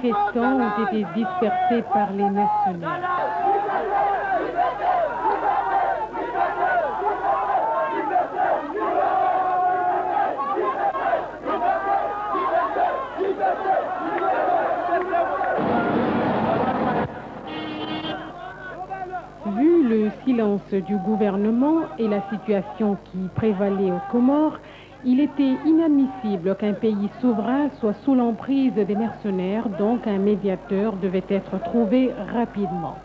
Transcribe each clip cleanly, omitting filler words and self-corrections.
manifestants ont été dispersés par les mercenaires. Vu le silence du gouvernement et la situation qui prévalait aux Comores, il était inadmissible qu'un pays souverain soit sous l'emprise des mercenaires, donc un médiateur devait être trouvé rapidement.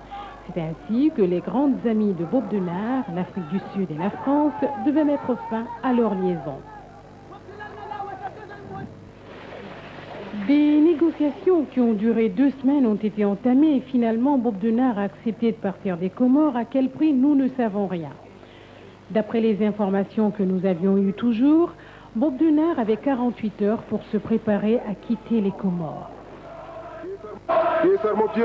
C'est ainsi que les grandes amies de Bob Denard, l'Afrique du Sud et la France, devaient mettre fin à leur liaison. Des négociations qui ont duré 2 semaines ont été entamées et finalement Bob Denard a accepté de partir des Comores. À quel prix, nous ne savons rien. D'après les informations que nous avions eues toujours, Bob Denard avait 48 heures pour se préparer à quitter les Comores. Pied ferme mon pied.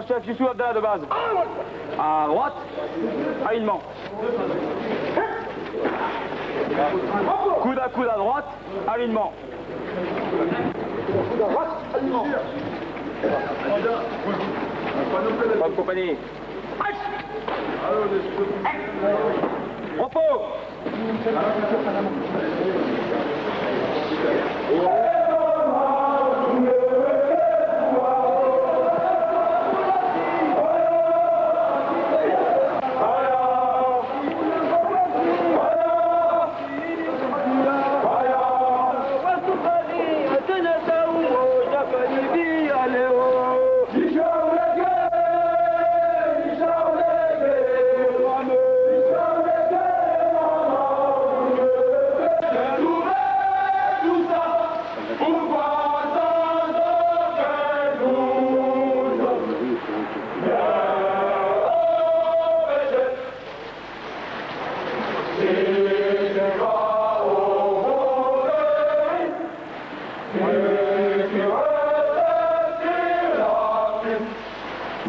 Chef, je suis de base. À droite, alignement. Coude à droite, alignement. Bonne compagnie. Repos.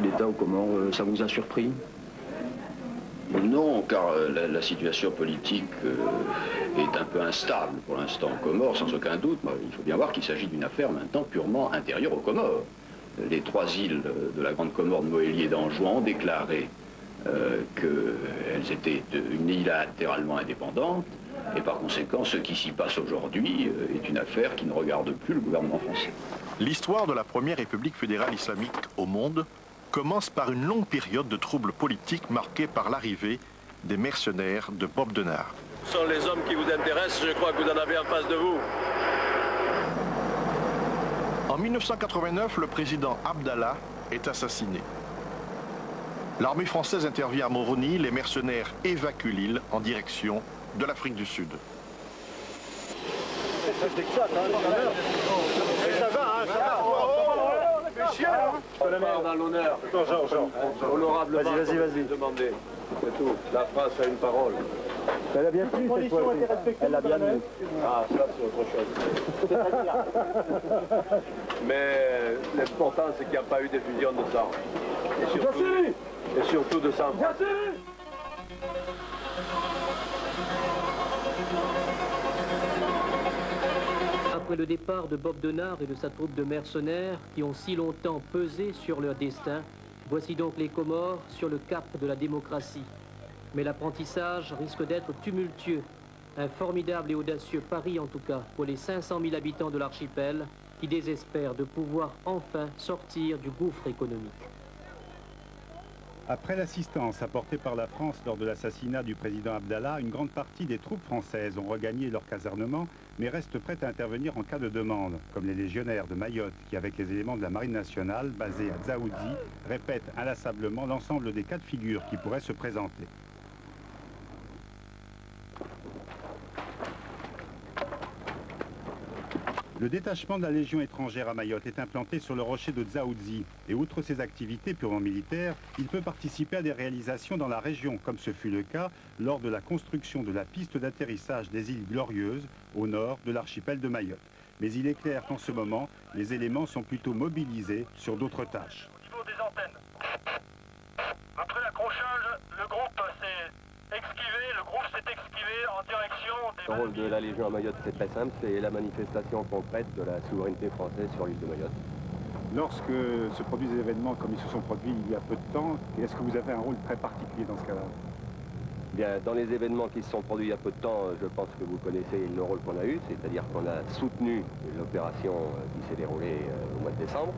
L'État aux Comores, ça vous a surpris? Non, car la situation politique est un peu instable pour l'instant aux Comores, sans aucun doute. Il faut bien voir qu'il s'agit d'une affaire maintenant purement intérieure aux Comores. Les 3 îles de la Grande Comore de Mohéli et d'Anjouan ont déclaré qu'elles étaient unilatéralement indépendantes, et par conséquent, ce qui s'y passe aujourd'hui est une affaire qui ne regarde plus le gouvernement français. L'histoire de la première République fédérale islamique au monde commence par une longue période de troubles politiques marquée par l'arrivée des mercenaires de Bob Denard. Ce sont les hommes qui vous intéressent, je crois que vous en avez en face de vous. En 1989, le président Abdallah est assassiné. L'armée française intervient à Moroni, les mercenaires évacuent l'île en direction de l'Afrique du Sud. Je pars dans l'honneur. Honorablement, vas-y. Demandez. C'est tout. La France a une parole. Elle a bien plu cette fois. Elle a bien plu. Ah, ça c'est autre chose. Mais l'important c'est qu'il n'y a pas eu d'effusion de sang. Et surtout de s'embrasser. Après le départ de Bob Denard et de sa troupe de mercenaires qui ont si longtemps pesé sur leur destin, voici donc les Comores sur le cap de la démocratie. Mais l'apprentissage risque d'être tumultueux. Un formidable et audacieux pari en tout cas pour les 500 000 habitants de l'archipel qui désespèrent de pouvoir enfin sortir du gouffre économique. Après l'assistance apportée par la France lors de l'assassinat du président Abdallah, une grande partie des troupes françaises ont regagné leur casernement, mais restent prêtes à intervenir en cas de demande, comme les légionnaires de Mayotte qui, avec les éléments de la Marine nationale basés à Dzaoudzi, répètent inlassablement l'ensemble des cas de figure qui pourraient se présenter. Le détachement de la Légion étrangère à Mayotte est implanté sur le rocher de Dzaoudzi et outre ses activités purement militaires, il peut participer à des réalisations dans la région, comme ce fut le cas lors de la construction de la piste d'atterrissage des îles Glorieuses au nord de l'archipel de Mayotte. Mais il est clair qu'en ce moment, les éléments sont plutôt mobilisés sur d'autres tâches. Au niveau des antennes, après l'accrochage, le groupe s'est exquivé, en direction des... Le rôle de la Légion à Mayotte, c'est très simple, c'est la manifestation concrète de la souveraineté française sur l'île de Mayotte. Lorsque se produisent des événements comme ils se sont produits il y a peu de temps, est-ce que vous avez un rôle très particulier dans ce cas-là? Bien, dans les événements qui se sont produits il y a peu de temps, je pense que vous connaissez le rôle qu'on a eu, c'est-à-dire qu'on a soutenu l'opération qui s'est déroulée au mois de décembre.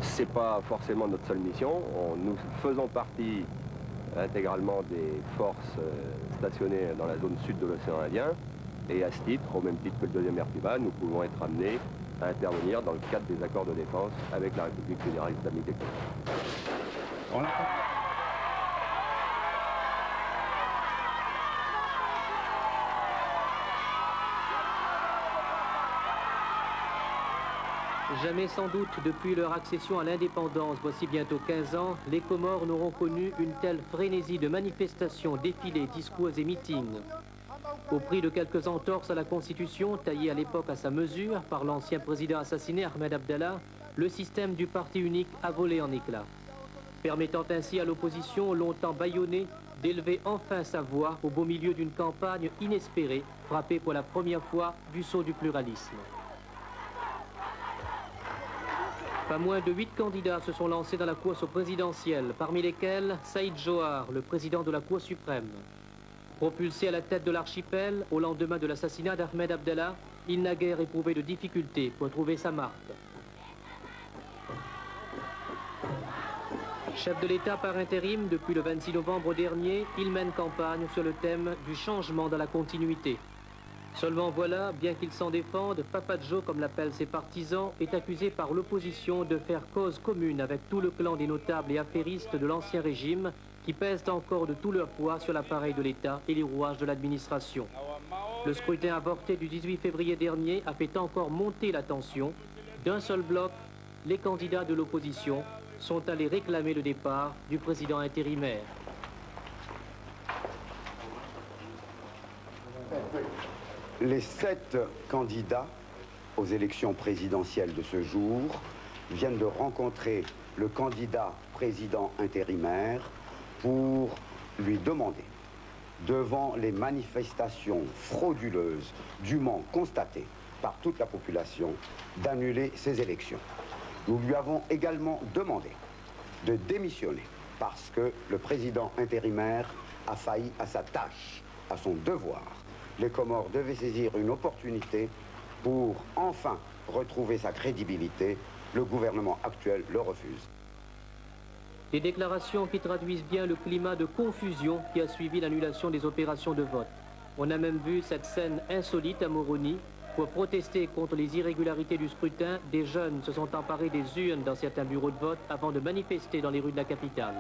C'est pas forcément notre seule mission, nous faisons partie intégralement des forces stationnées dans la zone sud de l'océan Indien, et à ce titre, au même titre que le 2e RPBA, nous pouvons être amenés à intervenir dans le cadre des accords de défense avec la République fédérale islamique des Comores. Jamais sans doute depuis leur accession à l'indépendance, voici bientôt 15 ans, les Comores n'auront connu une telle frénésie de manifestations, défilés, discours et meetings. Au prix de quelques entorses à la Constitution, taillée à l'époque à sa mesure par l'ancien président assassiné Ahmed Abdallah, le système du parti unique a volé en éclats, permettant ainsi à l'opposition, longtemps bâillonnée, d'élever enfin sa voix au beau milieu d'une campagne inespérée, frappée pour la première fois du sceau du pluralisme. Pas moins de 8 candidats se sont lancés dans la course au présidentiel, parmi lesquels Saïd Johar, le président de la Cour suprême. Propulsé à la tête de l'archipel, au lendemain de l'assassinat d'Ahmed Abdallah, il n'a guère éprouvé de difficultés pour trouver sa marque. Chef de l'État par intérim depuis le 26 novembre dernier, il mène campagne sur le thème du changement dans la continuité. Seulement voilà, bien qu'il s'en défende, Papa Joe, comme l'appellent ses partisans, est accusé par l'opposition de faire cause commune avec tout le clan des notables et affairistes de l'ancien régime qui pèsent encore de tout leur poids sur l'appareil de l'État et les rouages de l'administration. Le scrutin avorté du 18 février dernier a fait encore monter la tension. D'un seul bloc, les candidats de l'opposition sont allés réclamer le départ du président intérimaire. Les 7 candidats aux élections présidentielles de ce jour viennent de rencontrer le candidat président intérimaire pour lui demander, devant les manifestations frauduleuses dûment constatées par toute la population, d'annuler ces élections. Nous lui avons également demandé de démissionner parce que le président intérimaire a failli à sa tâche, à son devoir. Les Comores devaient saisir une opportunité pour enfin retrouver sa crédibilité. Le gouvernement actuel le refuse. Des déclarations qui traduisent bien le climat de confusion qui a suivi l'annulation des opérations de vote. On a même vu cette scène insolite à Moroni. Pour protester contre les irrégularités du scrutin, des jeunes se sont emparés des urnes dans certains bureaux de vote avant de manifester dans les rues de la capitale.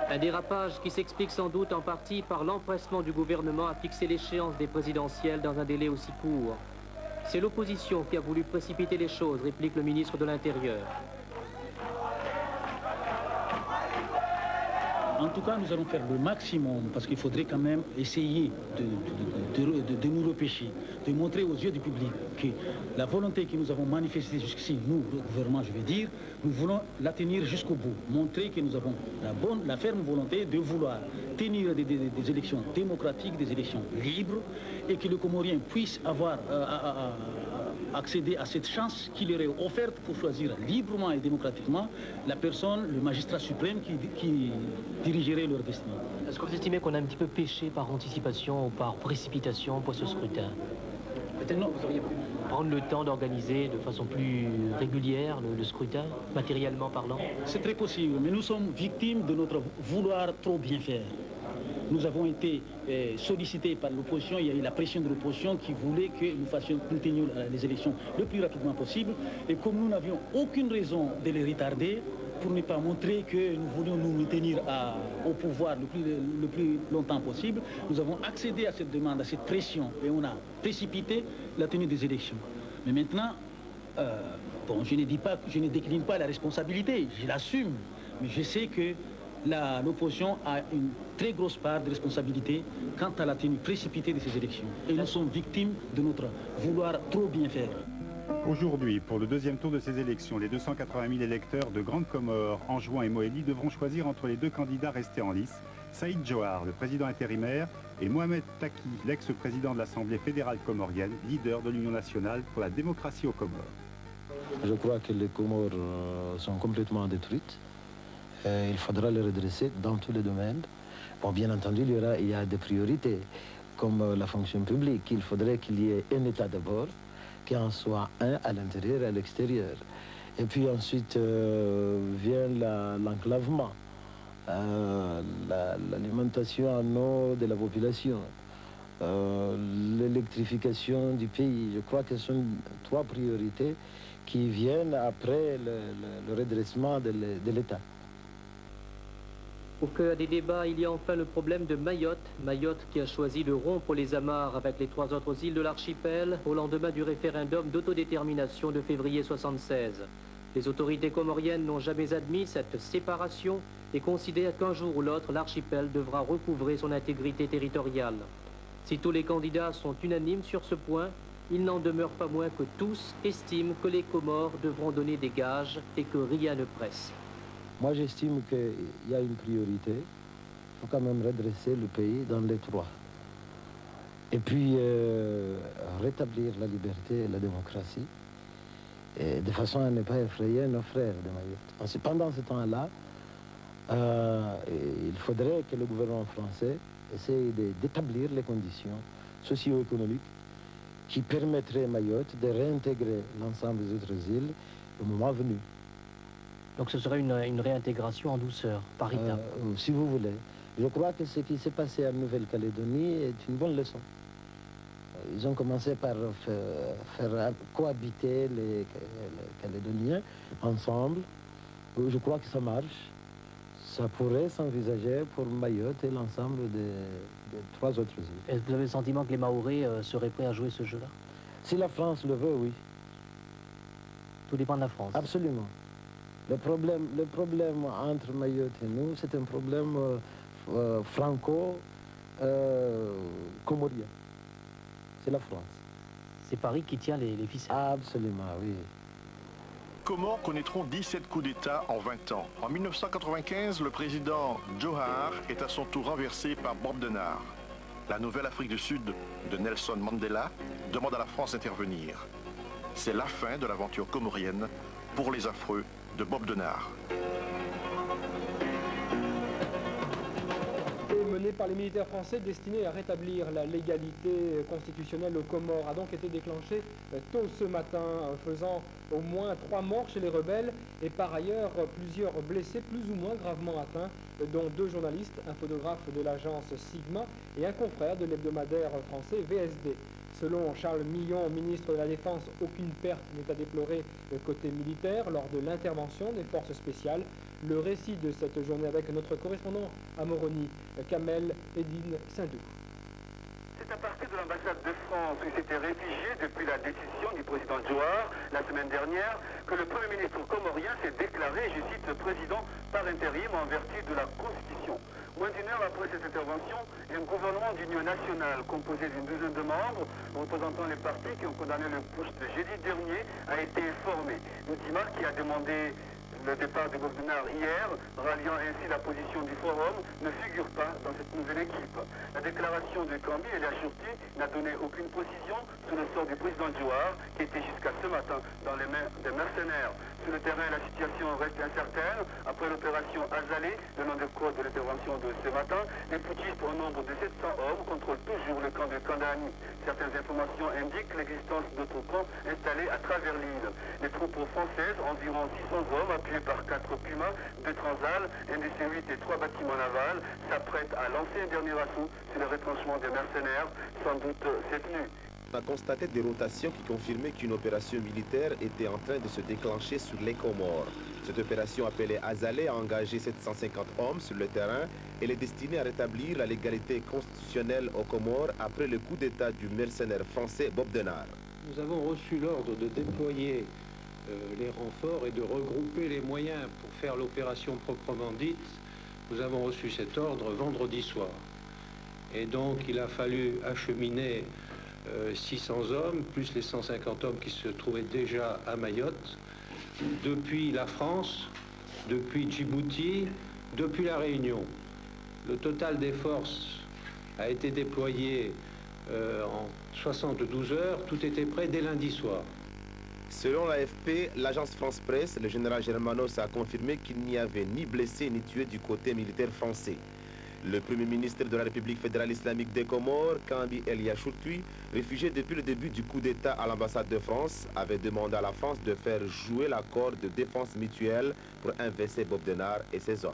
Un dérapage qui s'explique sans doute en partie par l'empressement du gouvernement à fixer l'échéance des présidentielles dans un délai aussi court. C'est l'opposition qui a voulu précipiter les choses, réplique le ministre de l'Intérieur. En tout cas, nous allons faire le maximum parce qu'il faudrait quand même essayer de nous repêcher, de montrer aux yeux du public que la volonté que nous avons manifestée jusqu'ici, nous, le gouvernement, je vais dire, nous voulons la tenir jusqu'au bout. Montrer que nous avons la ferme volonté de vouloir tenir des élections démocratiques, des élections libres, et que le Comorien puisse avoir accéder à cette chance qui leur est offerte pour choisir librement et démocratiquement la personne, le magistrat suprême qui dirigerait leur destin. Est-ce que vous estimez qu'on a un petit peu péché par anticipation ou par précipitation pour ce scrutin? Peut-être non, vous auriez pu prendre le temps d'organiser de façon plus régulière le scrutin, matériellement parlant? C'est très possible, mais nous sommes victimes de notre vouloir trop bien faire. Nous avons été sollicités par l'opposition, il y a eu la pression de l'opposition qui voulait que nous tenions les élections le plus rapidement possible. Et comme nous n'avions aucune raison de les retarder, pour ne pas montrer que nous voulions nous tenir au pouvoir le plus longtemps possible, nous avons accédé à cette demande, à cette pression, et on a précipité la tenue des élections. Mais maintenant, bon, je ne décline pas la responsabilité, je l'assume, mais je sais que l'opposition a une très grosse part de responsabilité quant à la tenue précipitée de ces élections. Et nous sommes victimes de notre vouloir trop bien faire. Aujourd'hui, pour le deuxième tour de ces élections, les 280 000 électeurs de Grande Comore, Anjouan et Mohéli devront choisir entre les deux candidats restés en lice, Saïd Johar, le président intérimaire, et Mohamed Taki, l'ex-président de l'Assemblée fédérale comorienne, leader de l'Union nationale pour la démocratie aux Comores. Je crois que les Comores sont complètement détruites. Il faudra les redresser dans tous les domaines. Bon, bien entendu, il y a des priorités, comme la fonction publique. Il faudrait qu'il y ait un État d'abord, qu'il en soit un à l'intérieur et à l'extérieur. Et puis ensuite vient l'enclavement, l'alimentation en eau de la population, l'électrification du pays. Je crois que ce sont trois priorités qui viennent après le redressement de l'État. Au cœur des débats, il y a enfin le problème de Mayotte. Mayotte qui a choisi de rompre les amarres avec les trois autres îles de l'archipel au lendemain du référendum d'autodétermination de février 1976. Les autorités comoriennes n'ont jamais admis cette séparation et considèrent qu'un jour ou l'autre, l'archipel devra recouvrer son intégrité territoriale. Si tous les candidats sont unanimes sur ce point, il n'en demeure pas moins que tous estiment que les Comores devront donner des gages et que rien ne presse. Moi, j'estime qu'il y a une priorité. Il faut quand même redresser le pays dans les trois. Et puis, rétablir la liberté et la démocratie, et de façon à ne pas effrayer nos frères de Mayotte. Pendant ce temps-là, il faudrait que le gouvernement français essaye d'établir les conditions socio-économiques qui permettraient à Mayotte de réintégrer l'ensemble des autres îles au moment venu. Donc ce serait une réintégration en douceur, par étapes. Si vous voulez. Je crois que ce qui s'est passé en Nouvelle-Calédonie est une bonne leçon. Ils ont commencé par faire cohabiter les Calédoniens ensemble. Je crois que ça marche. Ça pourrait s'envisager pour Mayotte et l'ensemble des trois autres îles. Est-ce que vous avez le sentiment que les Mahorais seraient prêts à jouer ce jeu-là? Si la France le veut, oui. Tout dépend de la France. Absolument. Le problème entre Mayotte et nous, c'est un problème franco-comorien. C'est la France. C'est Paris qui tient les ficelles. Absolument, oui. Comores connaîtront 17 coups d'État en 20 ans. En 1995, le président Johar est à son tour renversé par Bob Denard. La nouvelle Afrique du Sud de Nelson Mandela demande à la France d'intervenir. C'est la fin de l'aventure comorienne pour les affreux de Bob Denard. Menée par les militaires français destinés à rétablir la légalité constitutionnelle aux Comores a donc été déclenchée tôt ce matin, faisant au moins 3 morts chez les rebelles et par ailleurs plusieurs blessés plus ou moins gravement atteints, dont 2 journalistes, un photographe de l'agence Sigma et un confrère de l'hebdomadaire français VSD. Selon Charles Millon, ministre de la Défense, aucune perte n'est à déplorer côté militaire lors de l'intervention des forces spéciales. Le récit de cette journée avec notre correspondant à Moroni, Kamel Eddine Sindou. c'est à partir de l'ambassade de France où il s'était réfugié depuis la décision du président Johar la semaine dernière que le Premier ministre comorien s'est déclaré, je cite, président par intérim en vertu de la Constitution. Moins d'une heure après cette intervention, un gouvernement d'union nationale composé d'une douzaine de membres représentant les partis qui ont condamné le putsch de jeudi dernier a été formé. L'Outima qui a demandé le départ de Bobdenar hier, ralliant ainsi la position du forum, ne figure pas dans cette nouvelle équipe. La déclaration de Kambi et Chouti n'a donné aucune précision sur le sort du président Johar, qui était jusqu'à ce matin dans les mains des mercenaires. Sur le terrain, la situation reste incertaine. Après l'opération Azalé, le nom de code de l'intervention de ce matin, les putschistes au nombre de 700 hommes contrôlent toujours le camp de Kandahani. Certaines informations indiquent l'existence d'autres camps installés à travers l'île. Les troupes françaises, environ 600 hommes, appuyés par 4 Pumas, 2 Transal, un DC-8 et 3 bâtiments navals, s'apprêtent à lancer un dernier assaut sur le retranchement des mercenaires, sans doute cette nuit. On a constaté des rotations qui confirmaient qu'une opération militaire était en train de se déclencher sur les Comores. Cette opération appelée Azalé a engagé 750 hommes sur le terrain. Elle est destinée à rétablir la légalité constitutionnelle aux Comores après le coup d'État du mercenaire français Bobdenar. Nous avons reçu l'ordre de déployer les renforts et de regrouper les moyens pour faire l'opération proprement dite. Nous avons reçu cet ordre vendredi soir. Et donc il a fallu acheminer 600 hommes, plus les 150 hommes qui se trouvaient déjà à Mayotte, depuis la France, depuis Djibouti, depuis la Réunion. Le total des forces a été déployé en 72 heures, tout était prêt dès lundi soir. Selon l'AFP, l'agence France-Presse, le général Germanos a confirmé qu'il n'y avait ni blessés ni tués du côté militaire français. Le Premier ministre de la République fédérale islamique des Comores, Kambi El Chouti, réfugié depuis le début du coup d'État à l'ambassade de France, avait demandé à la France de faire jouer l'accord de défense mutuelle pour investir Bobdenar et ses hommes.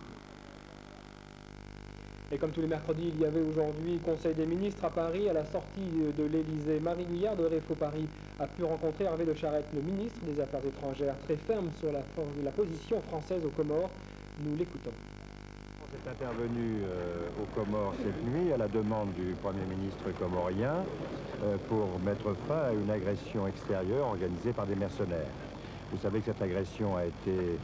Et comme tous les mercredis, il y avait aujourd'hui Conseil des ministres à Paris. À la sortie de l'Élysée, Marie Guyard de Réfo Paris a pu rencontrer Hervé de Charette, le ministre des Affaires étrangères, très ferme sur la position française aux Comores. Nous l'écoutons. On est intervenu aux Comores cette nuit à la demande du Premier ministre comorien pour mettre fin à une agression extérieure organisée par des mercenaires. Vous savez que cette agression a été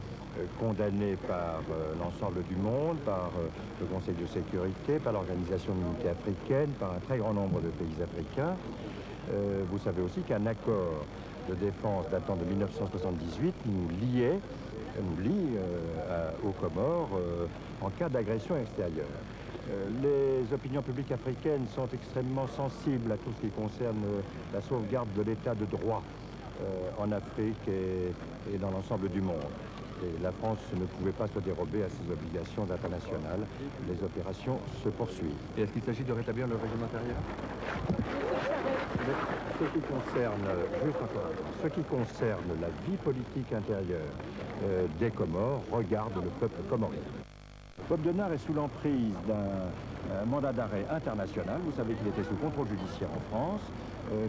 condamnée par l'ensemble du monde, par le Conseil de sécurité, par l'Organisation de l'Unité africaine, par un très grand nombre de pays africains. Vous savez aussi qu'un accord de défense datant de 1978 nous lie aux Comores en cas d'agression extérieure. Les opinions publiques africaines sont extrêmement sensibles à tout ce qui concerne la sauvegarde de l'état de droit en Afrique et dans l'ensemble du monde. Et la France ne pouvait pas se dérober à ses obligations internationales. Les opérations se poursuivent. Et est-ce qu'il s'agit de rétablir le régime intérieur? Ce qui concerne la vie politique intérieure des Comores regarde le peuple comorien. Bobdenar est sous l'emprise d'un mandat d'arrêt international. Vous savez qu'il était sous contrôle judiciaire en France.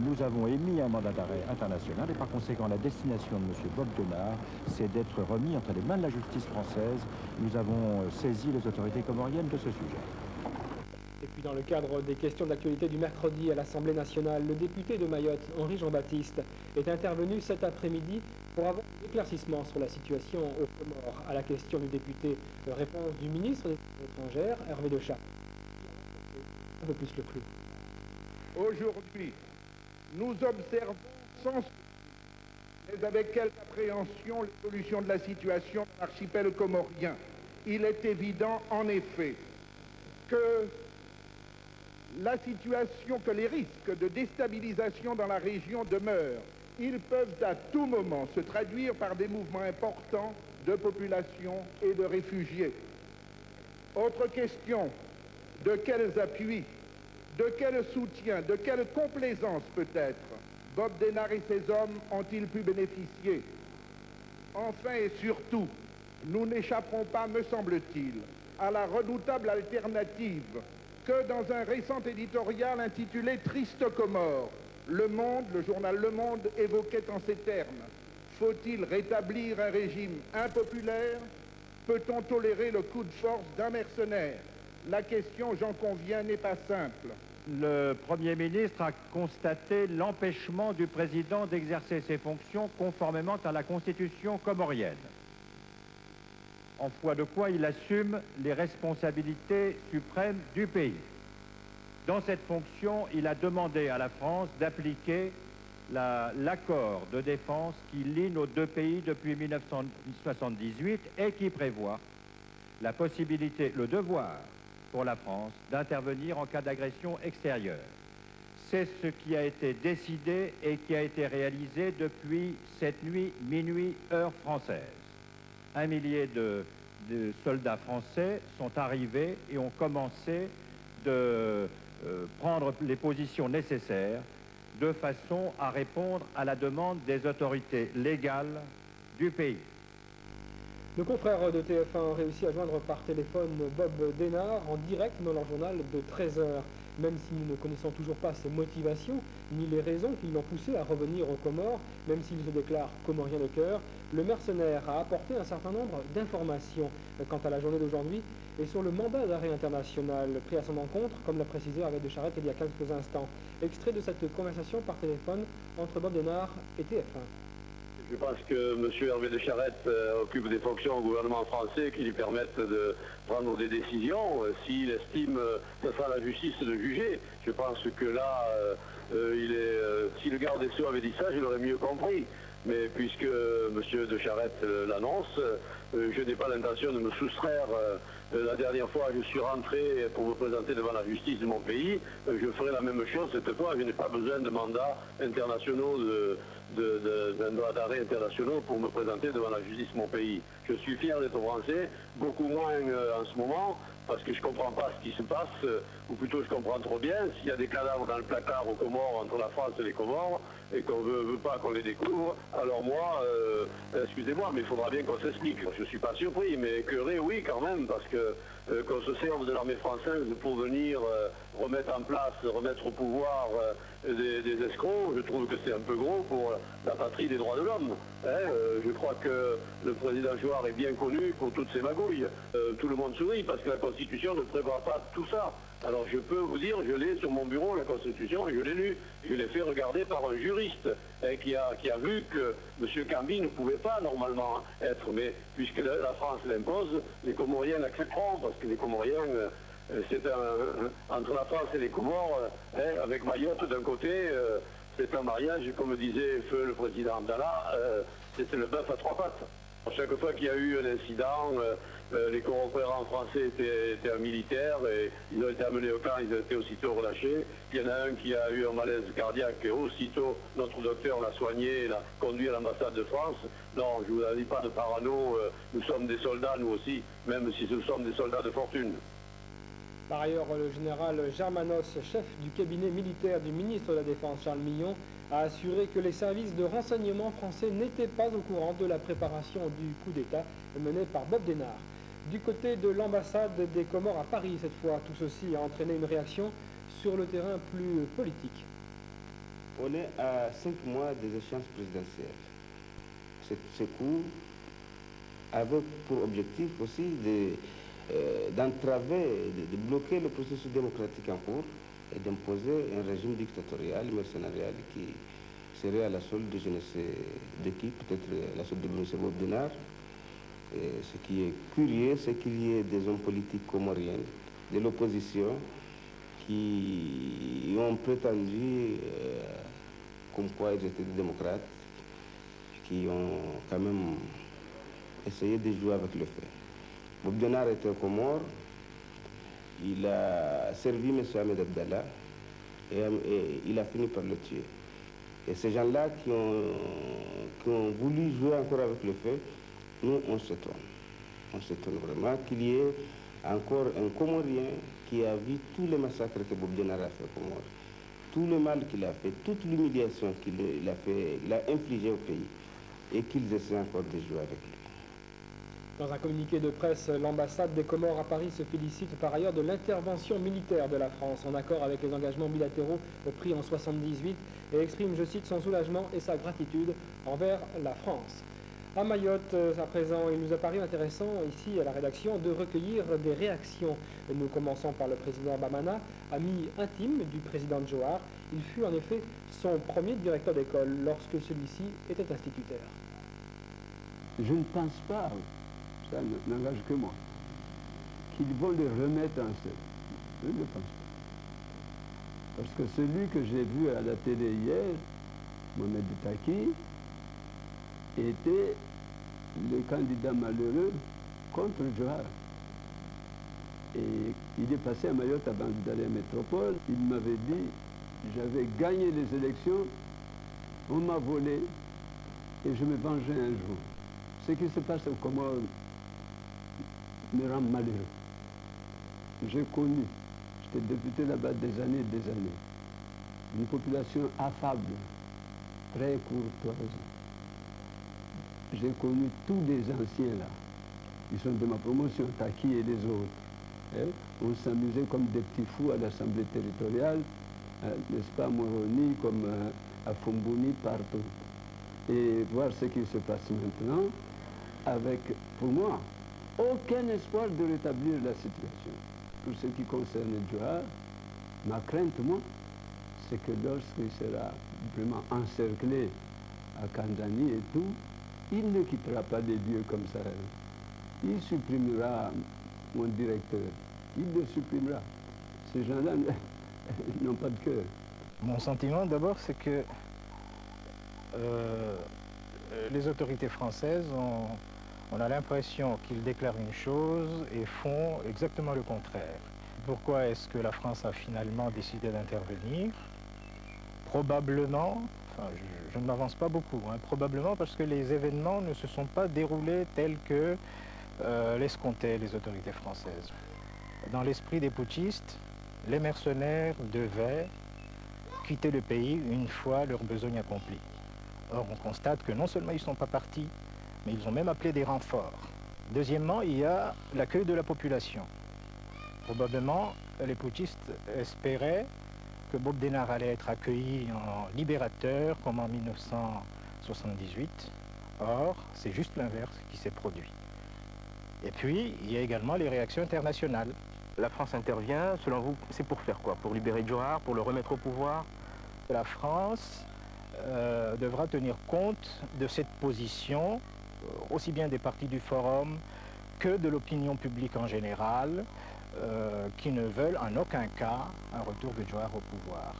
Nous avons émis un mandat d'arrêt international et par conséquent la destination de M. Bobdenar, c'est d'être remis entre les mains de la justice française. Nous avons saisi les autorités comoriennes de ce sujet. Et puis dans le cadre des questions d'actualité du mercredi à l'Assemblée nationale, le député de Mayotte, Henri Jean-Baptiste, est intervenu cet après-midi pour avoir un éclaircissement sur la situation aux Comores. À la question du député, réponse du ministre des Affaires étrangères, Hervé de Charette. Un peu plus le clou. Aujourd'hui, nous observons sans mais avec quelle appréhension l'évolution de la situation dans l'archipel comorien. Il est évident, en effet, que la situation, que les risques de déstabilisation dans la région demeurent. Ils peuvent à tout moment se traduire par des mouvements importants de population et de réfugiés. Autre question, de quels appuis, de quel soutien, de quelle complaisance peut-être Bobdenar et ses hommes ont-ils pu bénéficier? Enfin et surtout, nous n'échapperons pas, me semble-t-il, à la redoutable alternative que dans un récent éditorial intitulé « Triste Comore », Le Monde, le journal Le Monde, évoquait en ces termes: faut-il rétablir un régime impopulaire? Peut-on tolérer le coup de force d'un mercenaire? La question, j'en conviens, n'est pas simple. le Premier ministre a constaté l'empêchement du président d'exercer ses fonctions conformément à la Constitution comorienne. En foi de quoi il assume les responsabilités suprêmes du pays. Dans cette fonction, il a demandé à la France d'appliquer l'accord de défense qui lie nos deux pays depuis 1978 et qui prévoit la possibilité, le devoir pour la France d'intervenir en cas d'agression extérieure. C'est ce qui a été décidé et qui a été réalisé depuis cette nuit, minuit, heure française. 1 millier de soldats français sont arrivés et ont commencé de prendre les positions nécessaires de façon à répondre à la demande des autorités légales du pays. Nos confrères de TF1 ont réussi à joindre par téléphone Bob Denard en direct dans leur journal de 13 h. Même si nous ne connaissons toujours pas ses motivations, ni les raisons qui l'ont poussé à revenir aux Comores, même s'il se déclare comorien de cœur, le mercenaire a apporté un certain nombre d'informations quant à la journée d'aujourd'hui et sur le mandat d'arrêt international pris à son encontre, comme l'a précisé Hervé de Charette il y a quelques instants. Extrait de cette conversation par téléphone entre Bob Denard et TF1. Je pense que M. Hervé de Charette occupe des fonctions au gouvernement français qui lui permettent de prendre des décisions. S'il estime que ce sera à la justice de juger, je pense que là, si le garde des Sceaux avait dit ça, je l'aurais mieux compris. Mais puisque M. de Charette l'annonce, je n'ai pas l'intention de me soustraire. La dernière fois, je suis rentré pour me présenter devant la justice de mon pays. Je ferai la même chose cette fois. Je n'ai pas besoin de mandats internationaux, d'un droit d'arrêt internationaux pour me présenter devant la justice de mon pays. Je suis fier d'être français, beaucoup moins en ce moment, parce que je ne comprends pas ce qui se passe, ou plutôt je comprends trop bien. S'il y a des cadavres dans le placard aux Comores, entre la France et les Comores, et qu'on ne veut pas qu'on les découvre, alors moi, excusez-moi, mais il faudra bien qu'on s'explique. Je ne suis pas surpris, mais écœuré, oui, quand même, parce que qu'on se serve de l'armée française pour venir remettre en place, remettre au pouvoir des escrocs, je trouve que c'est un peu gros pour la patrie des droits de l'homme. Je crois que le président Jouard est bien connu pour toutes ses magouilles. Tout le monde sourit parce que la Constitution ne prévoit pas tout ça. Alors je peux vous dire, je l'ai sur mon bureau, la Constitution, et je l'ai lu. Je l'ai fait regarder par un juriste qui a vu que M. Cambi ne pouvait pas normalement être, mais puisque la France l'impose, les Comoriens l'accepteront, parce que les Comoriens, c'est entre la France et les Comores, avec Mayotte d'un côté, c'est un mariage, comme disait Feu le président Abdallah, c'était le bœuf à 3 pattes. Chaque fois qu'il y a eu un incident, les coopérants français étaient un militaire et ils ont été amenés au camp, ils ont été aussitôt relâchés. Il y en a un qui a eu un malaise cardiaque et aussitôt notre docteur l'a soigné et l'a conduit à l'ambassade de France. Non, je ne vous dis pas de parano, nous sommes des soldats nous aussi, même si nous sommes des soldats de fortune. Par ailleurs, le général Germanos, chef du cabinet militaire du ministre de la Défense Charles Millon, a assuré que les services de renseignement français n'étaient pas au courant de la préparation du coup d'État mené par Bob Denard. Du côté de l'ambassade des Comores à Paris, cette fois, tout ceci a entraîné une réaction sur le terrain plus politique. On est à 5 mois des échéances présidentielles. Ce coup avait pour objectif aussi d'entraver, de bloquer le processus démocratique en cours et d'imposer un régime dictatorial, mercenarial, qui serait à la solde de je ne sais de qui, peut-être à la solde de M. Bob Denard. Et ce qui est curieux, c'est qu'il y ait des hommes politiques comoriens de l'opposition qui ont prétendu, comme quoi ils étaient des démocrates, qui ont quand même essayé de jouer avec le feu. Bob Denard était au Comore. Il a servi M. Ahmed Abdallah et il a fini par le tuer. Et ces gens-là qui ont voulu jouer encore avec le feu, nous, on s'étonne. On s'étonne vraiment qu'il y ait encore un Comorien qui a vu tous les massacres que Bob Denard a fait au Comore, tout le mal qu'il a fait, toute l'humiliation qu'il a infligée au pays, et qu'ils essaient encore de jouer avec lui. Dans un communiqué de presse, l'ambassade des Comores à Paris se félicite par ailleurs de l'intervention militaire de la France en accord avec les engagements bilatéraux pris en 1978 et exprime, je cite, son soulagement et sa gratitude envers la France. À Mayotte, à présent, il nous a paru intéressant ici à la rédaction de recueillir des réactions. Nous commençons par le président Bamana, ami intime du président Johar. Il fut en effet son premier directeur d'école lorsque celui-ci était instituteur. Je ne pense pas, ça n'engage que moi, qu'ils vont le remettre en scène. Je ne le pense pas. Parce que celui que j'ai vu à la télé hier, Mohamed Taki, était le candidat malheureux contre Johar. Et il est passé à Mayotte avant d'aller à Métropole. Il m'avait dit, j'avais gagné les élections, on m'a volé et je me vengeais un jour. Ce qui se passe au Comores me rend malheureux. J'ai connu, j'étais député là-bas des années et des années, une population affable, très courtoise. J'ai connu tous les anciens là. Ils sont de ma promotion, Taki et les autres. Hein? On s'amusait comme des petits fous à l'Assemblée territoriale, n'est-ce pas, à Moroni, comme à Fombouni, partout. Et voir ce qui se passe maintenant, avec, pour moi, aucun espoir de rétablir la situation. Pour ce qui concerne Johar, ma crainte, moi, c'est que lorsqu'il sera vraiment encerclé à Kandani et tout, il ne quittera pas les lieux comme ça. Il supprimera mon directeur. Il le supprimera. Ces gens-là n'ont pas de cœur. Mon sentiment d'abord, c'est que les autorités françaises on a l'impression qu'ils déclarent une chose et font exactement le contraire. Pourquoi est-ce que la France a finalement décidé d'intervenir? Probablement, enfin je ne m'avance pas beaucoup, hein, probablement parce que les événements ne se sont pas déroulés tels que l'escomptaient les autorités françaises. Dans l'esprit des putschistes, les mercenaires devaient quitter le pays une fois leur besogne accomplie. Or, on constate que non seulement ils ne sont pas partis, mais ils ont même appelé des renforts. Deuxièmement, il y a l'accueil de la population. Probablement, les putschistes espéraient que Bob Denard allait être accueilli en libérateur comme en 1978. Or, c'est juste l'inverse qui s'est produit. Et puis, il y a également les réactions internationales. La France intervient, selon vous, c'est pour faire quoi? Pour libérer Johar, pour le remettre au pouvoir? La France devra tenir compte de cette position, aussi bien des partis du Forum que de l'opinion publique en général, qui ne veulent en aucun cas un retour de Johar au pouvoir.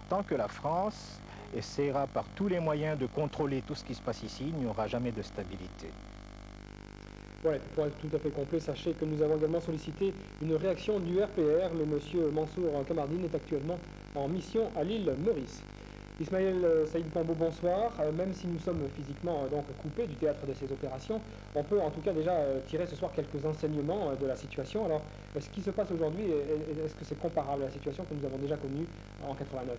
Tant que la France essaiera par tous les moyens de contrôler tout ce qui se passe ici, il n'y aura jamais de stabilité. Ouais, pour être tout à fait complet, sachez que nous avons également sollicité une réaction du RPR. Le monsieur Mansour Kamardine est actuellement en mission à l'île Maurice. Ismaël Saïd Pambo, bonsoir. Même si nous sommes physiquement donc coupés du théâtre de ces opérations, on peut en tout cas déjà tirer ce soir quelques enseignements de la situation. Alors, ce qui se passe aujourd'hui, est-ce que c'est comparable à la situation que nous avons déjà connue en 89 ?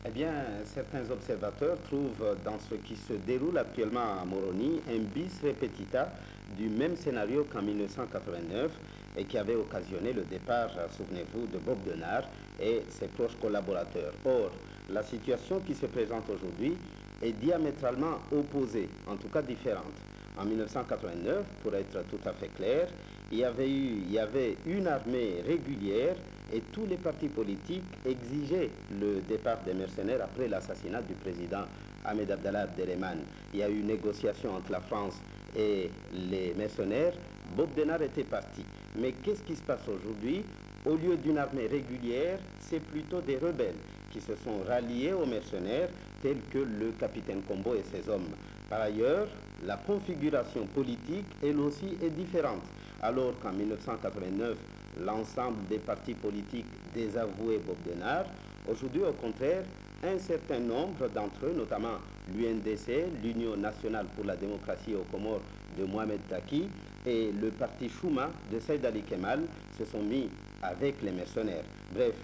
Eh bien, certains observateurs trouvent dans ce qui se déroule actuellement à Moroni un bis repetita du même scénario qu'en 1989 et qui avait occasionné le départ, souvenez-vous, de Bob Denard et ses proches collaborateurs. Or, la situation qui se présente aujourd'hui est diamétralement opposée, en tout cas différente. En 1989, pour être tout à fait clair, il y avait une armée régulière et tous les partis politiques exigeaient le départ des mercenaires après l'assassinat du président Ahmed Abdallah Abdelrahman. Il y a eu une négociation entre la France et les mercenaires. Bob Denard était parti. Mais qu'est-ce qui se passe aujourd'hui? Au lieu d'une armée régulière, c'est plutôt des rebelles qui se sont ralliés aux mercenaires, tels que le capitaine Combo et ses hommes. Par ailleurs, la configuration politique, elle aussi, est différente. Alors qu'en 1989, l'ensemble des partis politiques désavouaient Bob Denard, aujourd'hui, au contraire, un certain nombre d'entre eux, notamment l'UNDC, l'Union nationale pour la démocratie aux Comores de Mohamed Taki, et le parti Chouma de Saïd Ali Kemal, se sont mis avec les mercenaires. Bref,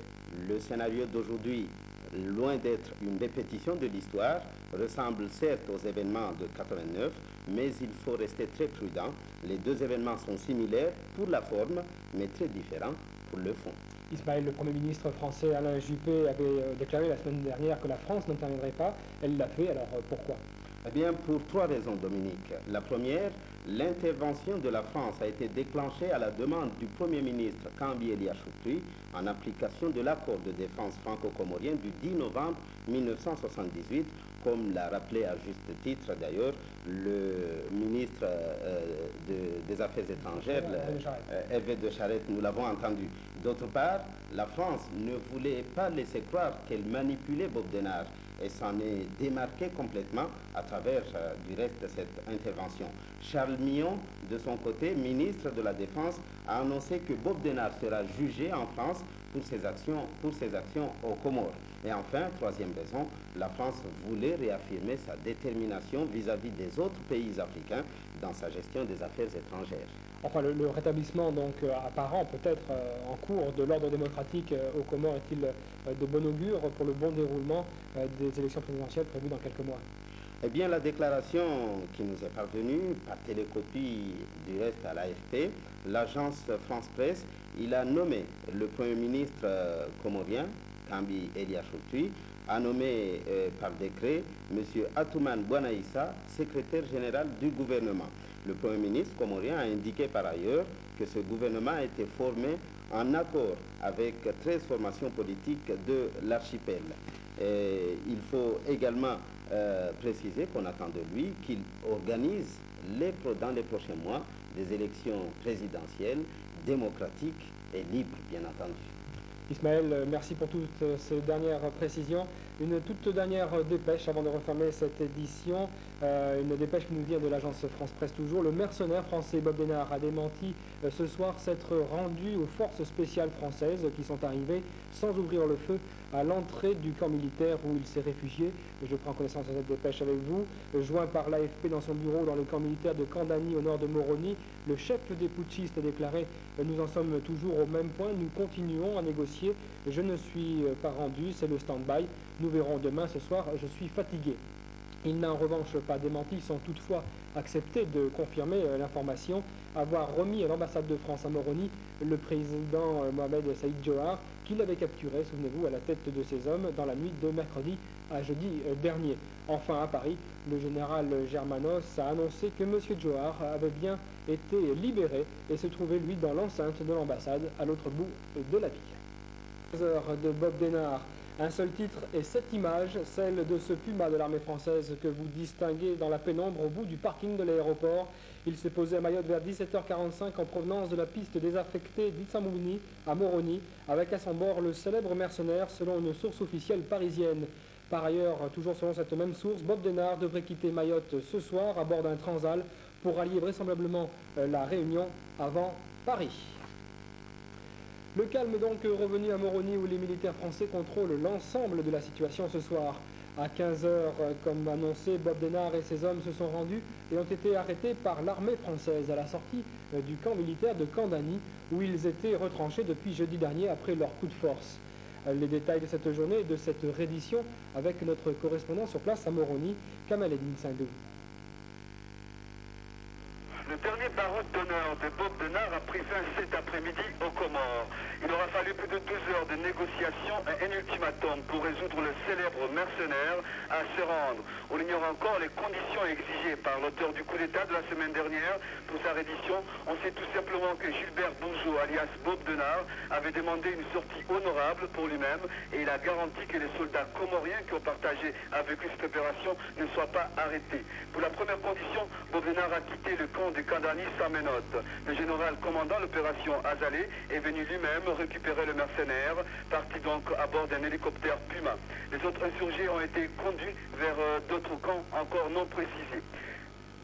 le scénario d'aujourd'hui, loin d'être une répétition de l'histoire, ressemble certes aux événements de 89, mais il faut rester très prudent. Les deux événements sont similaires pour la forme, mais très différents pour le fond. Ismaël, le Premier ministre français Alain Juppé avait déclaré la semaine dernière que la France n'interviendrait pas. Elle l'a fait, alors pourquoi? Eh bien, pour trois raisons, Dominique. La première, l'intervention de la France a été déclenchée à la demande du Premier ministre Kambi Eliashoutoui en application de l'accord de défense franco-comorien du 10 novembre 1978, comme l'a rappelé à juste titre d'ailleurs le ministre des Affaires étrangères, Hervé de Charette, nous l'avons entendu. D'autre part, la France ne voulait pas laisser croire qu'elle manipulait Bob Denard et s'en est démarqué complètement à travers du reste de cette intervention. Charles Millon, de son côté, ministre de la Défense, a annoncé que Bob Denard sera jugé en France pour ses actions aux Comores. Et enfin, troisième raison, la France voulait réaffirmer sa détermination vis-à-vis des autres pays africains dans sa gestion des affaires étrangères. Enfin, le rétablissement donc apparent peut-être en cours de l'ordre démocratique aux Comores est-il de bon augure pour le bon déroulement des élections présidentielles prévues dans quelques mois? Eh bien, la déclaration qui nous est parvenue par télécopie du reste à l'AFP, l'agence France Presse, il a nommé le Premier ministre comorien, Kambi Eliashoutoui, a nommé par décret M. Atoumane Bouanaïssa, secrétaire général du gouvernement. Le Premier ministre comorien a indiqué par ailleurs que ce gouvernement a été formé en accord avec 13 formations politiques de l'archipel. Il faut également préciser qu'on attend de lui qu'il organise dans les prochains mois des élections présidentielles démocratiques et libres, bien entendu. Ismaël, merci pour toutes ces dernières précisions. Une toute dernière dépêche avant de refermer cette édition, une dépêche qui nous vient de l'agence France Presse toujours. Le mercenaire français Bob Denard a démenti ce soir s'être rendu aux forces spéciales françaises qui sont arrivées sans ouvrir le feu à l'entrée du camp militaire où il s'est réfugié. Je prends connaissance de cette dépêche avec vous. Joint par l'AFP dans son bureau dans le camp militaire de Kandani au nord de Moroni, le chef des putschistes a déclaré « Nous en sommes toujours au même point, nous continuons à négocier. Je ne suis pas rendu, c'est le stand-by. Nous verrons demain, ce soir, je suis fatigué ». Il n'a en revanche pas démenti, sans toutefois accepter de confirmer l'information, avoir remis à l'ambassade de France à Moroni le président Mohamed Saïd Johar, qu'il avait capturé, souvenez-vous, à la tête de ses hommes dans la nuit de mercredi à jeudi dernier. Enfin, à Paris, le général Germanos a annoncé que M. Johar avait bien été libéré et se trouvait, lui, dans l'enceinte de l'ambassade à l'autre bout de la ville. 15 heures de Bob Denard. Un seul titre et 7 images, celle de ce Puma de l'armée française que vous distinguez dans la pénombre au bout du parking de l'aéroport. Il s'est posé à Mayotte vers 17h45 en provenance de la piste désaffectée d'Itsamouni à Moroni, avec à son bord le célèbre mercenaire selon une source officielle parisienne. Par ailleurs, toujours selon cette même source, Bob Denard devrait quitter Mayotte ce soir à bord d'un Transal pour rallier vraisemblablement la Réunion avant Paris. Le calme donc revenu à Moroni où les militaires français contrôlent l'ensemble de la situation ce soir. À 15 h, comme annoncé, Bob Denard et ses hommes se sont rendus et ont été arrêtés par l'armée française à la sortie du camp militaire de Kandani où ils étaient retranchés depuis jeudi dernier après leur coup de force. Les détails de cette journée et de cette reddition avec notre correspondant sur place à Moroni, Kamel Edine Singou. Le dernier baroud d'honneur de Bob Denard a pris fin cet après-midi aux Comores. Il aura fallu plus de 12 heures de négociations et un ultimatum pour résoudre le célèbre mercenaire à se rendre. On ignore encore les conditions exigées par l'auteur du coup d'État de la semaine dernière pour sa reddition. On sait tout simplement que Gilbert Bourgeot, alias Bob Denard, avait demandé une sortie honorable pour lui-même et il a garanti que les soldats comoriens qui ont partagé avec lui cette opération ne soient pas arrêtés. Pour la première condition, Bob Denard a quitté le camp de Kandani sans menottes. Le général commandant l'opération Azalé est venu lui-même récupérer le mercenaire, parti donc à bord d'un hélicoptère Puma. Les autres insurgés ont été conduits vers d'autres camps encore non précisés.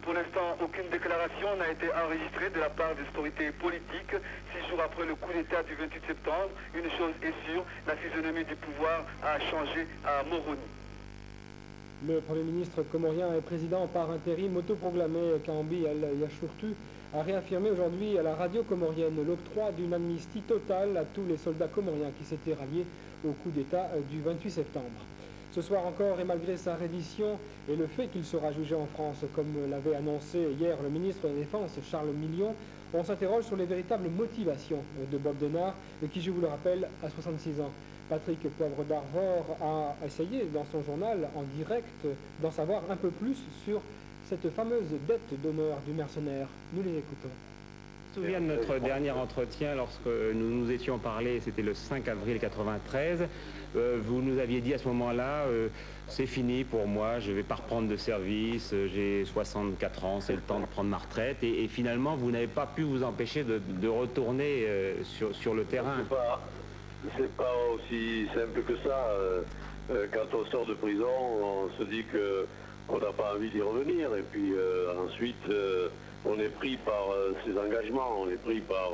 Pour l'instant, aucune déclaration n'a été enregistrée de la part des autorités politiques. 6 jours après le coup d'État du 28 septembre, une chose est sûre, la physionomie du pouvoir a changé à Moroni. Le Premier ministre comorien et président par intérim autoproclamé Kambi Eliashoutoui a réaffirmé aujourd'hui à la radio comorienne l'octroi d'une amnistie totale à tous les soldats comoriens qui s'étaient ralliés au coup d'État du 28 septembre. Ce soir encore, et malgré sa reddition et le fait qu'il sera jugé en France, comme l'avait annoncé hier le ministre de la Défense Charles Millon, On s'interroge sur les véritables motivations de Bob Denard, qui, je vous le rappelle, a 66 ans. Patrick Poivre d'Arvor a essayé dans son journal, en direct, d'en savoir un peu plus sur cette fameuse dette d'honneur du mercenaire. Nous les écoutons. Je me souviens de notre dernier entretien lorsque nous nous étions parlé, c'était le 5 avril 1993. Vous nous aviez dit à ce moment-là, c'est fini pour moi, je ne vais pas reprendre de service, j'ai 64 ans, c'est le temps de prendre ma retraite. Et finalement, vous n'avez pas pu vous empêcher de retourner sur le terrain. C'est pas aussi simple que ça. Quand on sort de prison, on se dit qu'on n'a pas envie d'y revenir. Et puis ensuite, on est pris par ses engagements, on est pris par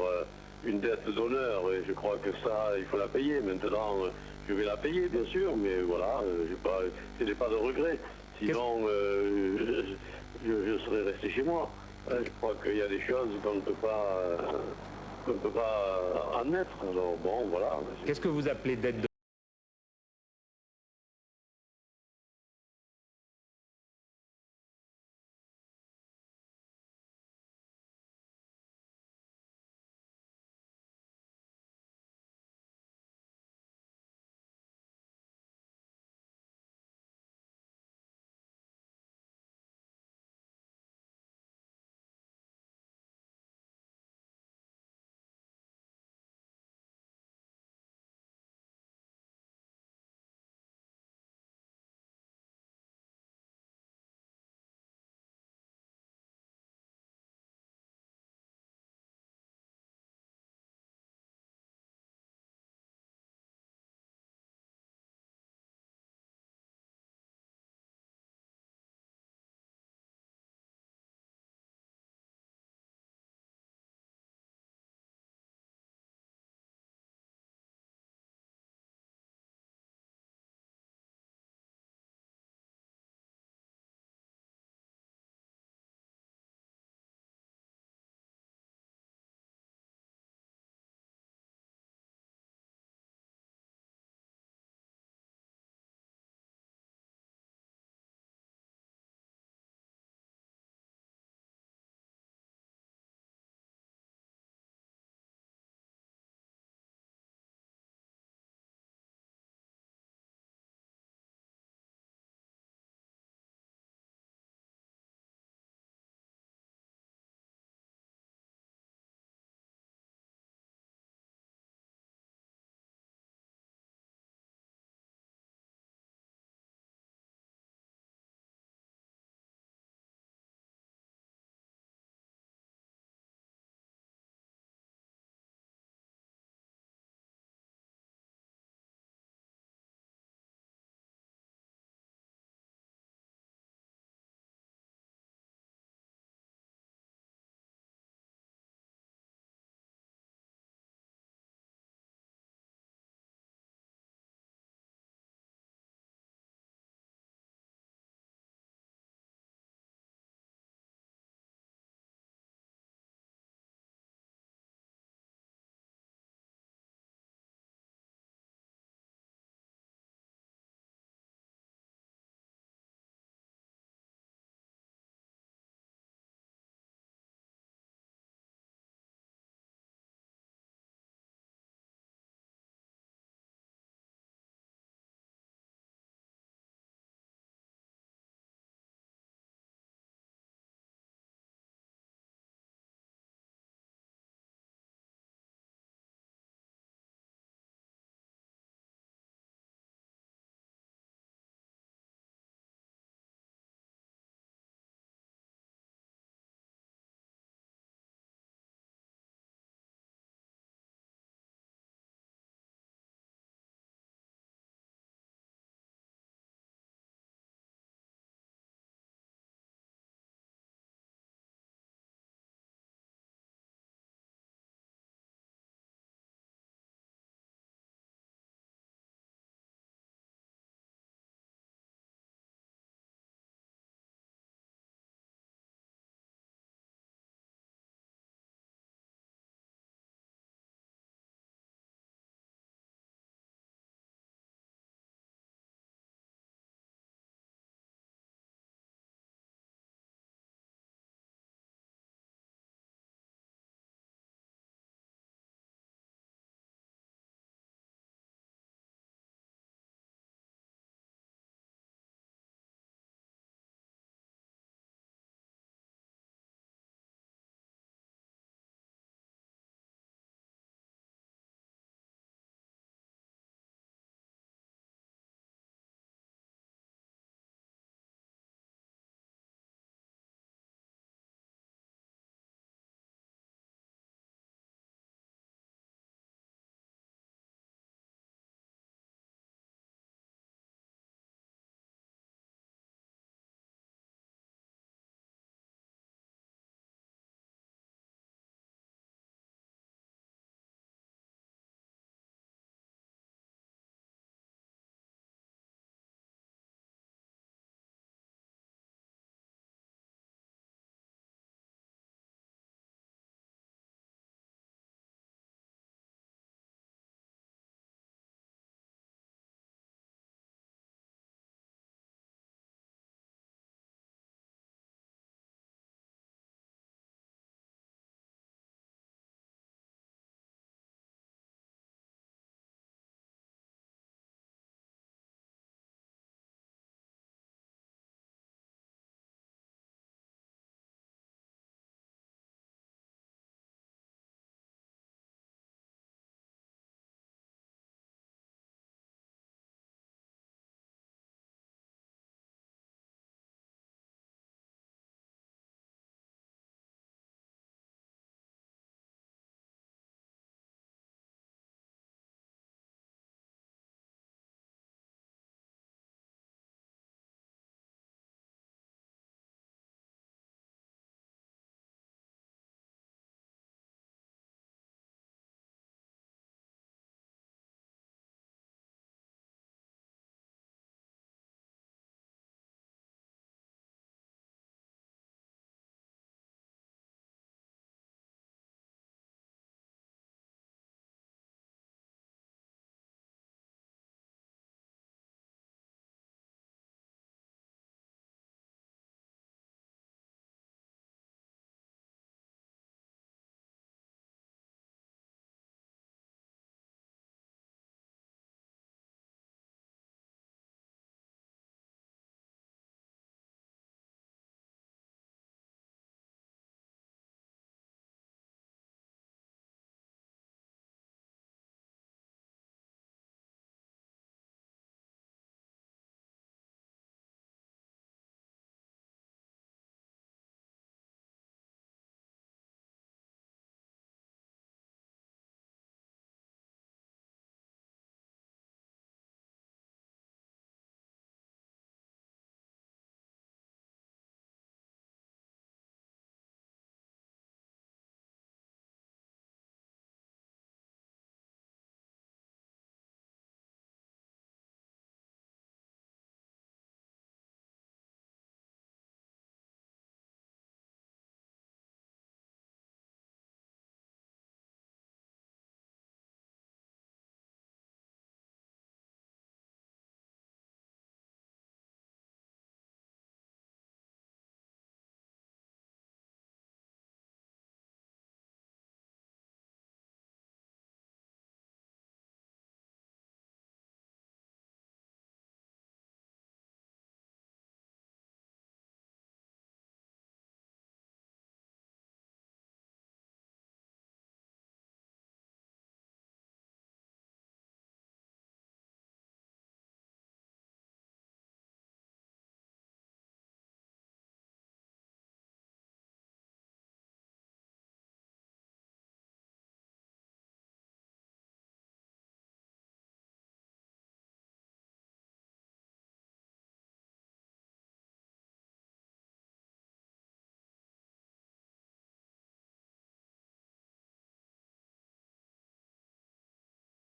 une dette d'honneur. Et je crois que ça, il faut la payer. Maintenant, je vais la payer, bien sûr, mais voilà, je n'ai pas de regret. Sinon, je serais resté chez moi. Je crois qu'il y a des choses qu'on ne peut pas... en être. Alors bon, voilà. Qu'est-ce que vous appelez dette